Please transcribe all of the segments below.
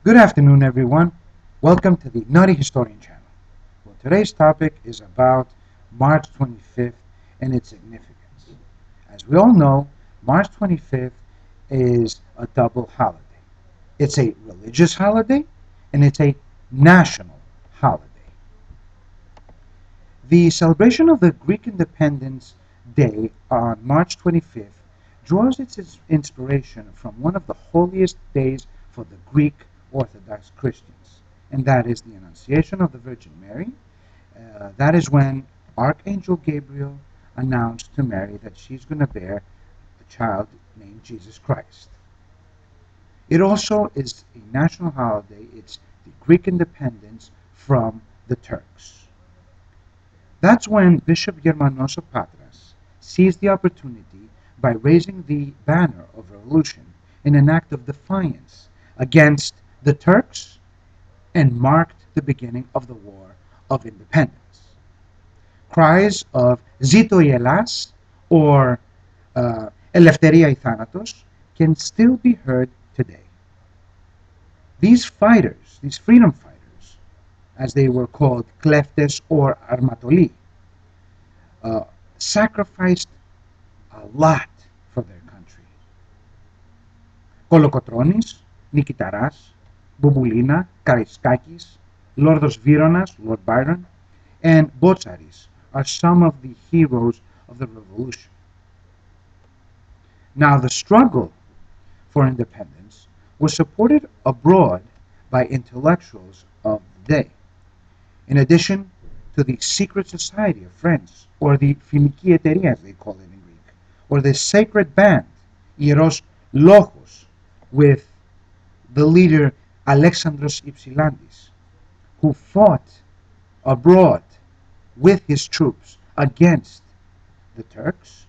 Good afternoon, everyone. Welcome to the Naughty Historian channel. Well, today's topic is about March 25th and its significance. As we all know, March 25th is a double holiday. It's a religious holiday and it's a national holiday. The celebration of the Greek Independence Day on March 25th draws its inspiration from one of the holiest days for the Greek Orthodox Christians, and that is the Annunciation of the Virgin Mary. That is when Archangel Gabriel announced to Mary that she's going to bear a child named Jesus Christ. It also is a national holiday. It's the Greek independence from the Turks. That's when Bishop Germanos of Patras seized the opportunity by raising the banner of revolution in an act of defiance against the Turks and marked the beginning of the War of Independence. Cries of Zito y Elas or Eleftheria y Thanatos can still be heard today. These fighters, these freedom fighters, as they were called, Kleftes or Armatoli, uh, sacrificed a lot for their country. Kolokotronis, Nikitaras, Bubulina, Kariskakis, Lordos Vironas, Lord Byron, and Botsaris are some of the heroes of the revolution. Now, the struggle for independence was supported abroad by intellectuals of the day. In addition to the secret society of friends, or the Philiki Eteria, as they call it in Greek, or the sacred band, Ieros Logos, with the leader Alexandros Ypsilantis, who fought abroad with his troops against the Turks,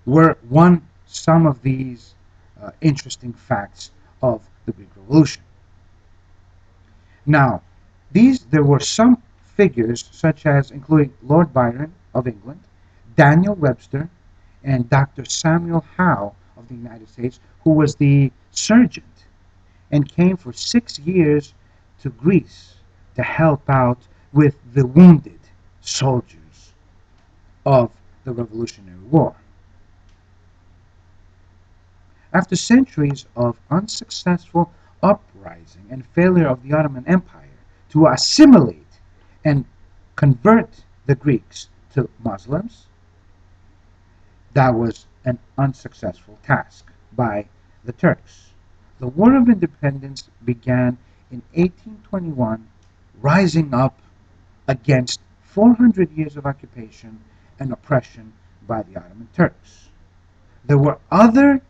were some of these interesting facts of the Greek Revolution. Now, there were some figures such as including Lord Byron of England, Daniel Webster, and Dr. Samuel Howe of the United States, who was the surgeon and came for 6 years to Greece to help out with the wounded soldiers of the Revolutionary War. After centuries of unsuccessful uprising and failure of the Ottoman Empire to assimilate and convert the Greeks to Muslims, that was an unsuccessful task by the Turks. The War of Independence began in 1821, rising up against 400 years of occupation and oppression by the Ottoman Turks. There were other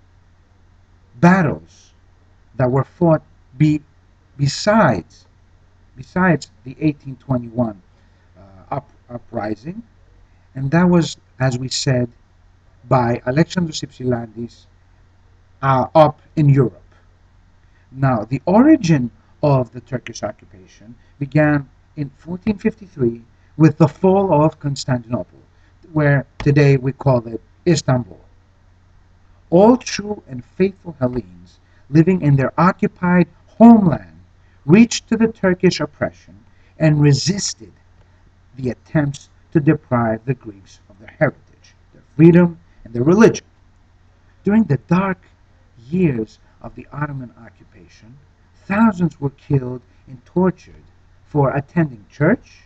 battles that were fought besides the 1821 uprising, and that was, as we said, by Alexandros Ypsilantis up in Europe. Now, the origin of the Turkish occupation began in 1453 with the fall of Constantinople, where today we call it Istanbul. All true and faithful Hellenes living in their occupied homeland reached to the Turkish oppression and resisted the attempts to deprive the Greeks of their heritage, their freedom, and their religion. During the dark years of the Ottoman occupation, thousands were killed and tortured for attending church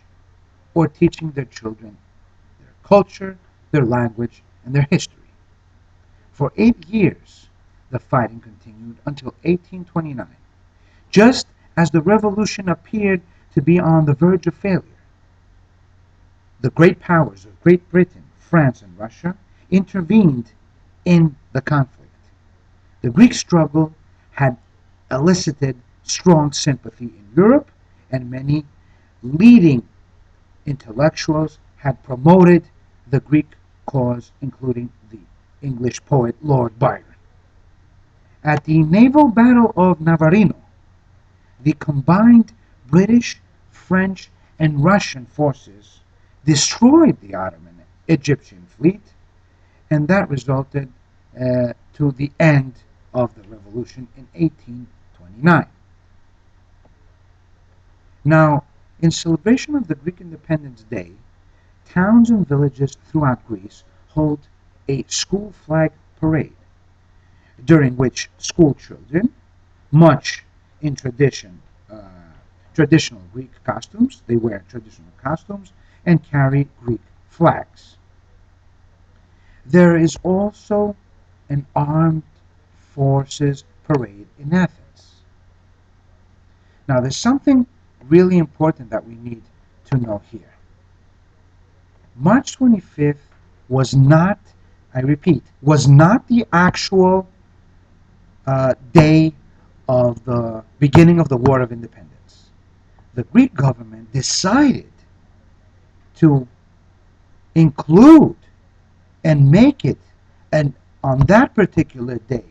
or teaching their children their culture, their language, and their history. For 8 years, the fighting continued until 1829, just as the revolution appeared to be on the verge of failure. The great powers of Great Britain, France, and Russia intervened in the conflict. The Greek struggle had elicited strong sympathy in Europe, and many leading intellectuals had promoted the Greek cause, including the English poet Lord Byron. At the naval battle of Navarino, the combined British, French, and Russian forces destroyed the Ottoman Egyptian fleet, and that resulted to the end of the revolution in 1829. Now, in celebration of the Greek Independence Day, towns and villages throughout Greece hold a school flag parade, during which school children, much in traditional Greek costumes, they wear traditional costumes and carry Greek flags. There is also an armed forces parade in Athens. Now, there's something really important that we need to know here. March 25th was not, I repeat, was not the actual day of the beginning of the War of Independence. The Greek government decided to include and make it, and on that particular day,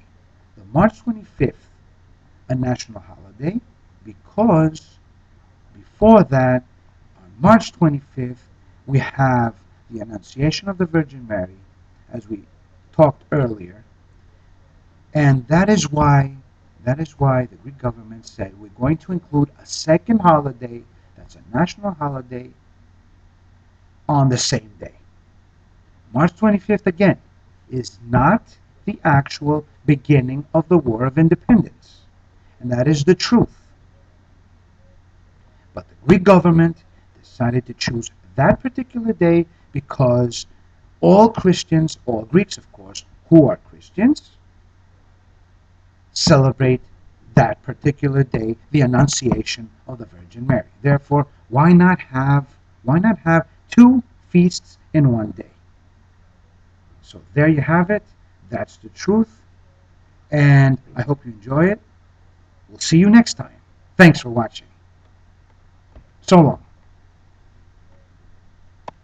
the March 25th, a national holiday, because before that, on March 25th, we have the Annunciation of the Virgin Mary, as we talked earlier, and that is why the Greek government said we're going to include a second holiday, that's a national holiday, on the same day. March 25th, again, is not the actual beginning of the War of Independence. And that is the truth. But the Greek government decided to choose that particular day because all Christians, all Greeks, of course, who are Christians, celebrate that particular day, the Annunciation of the Virgin Mary. Therefore, why not have two feasts in one day? So there you have it. That's the truth. And I hope you enjoy it. We'll see you next time. Thanks for watching. So long.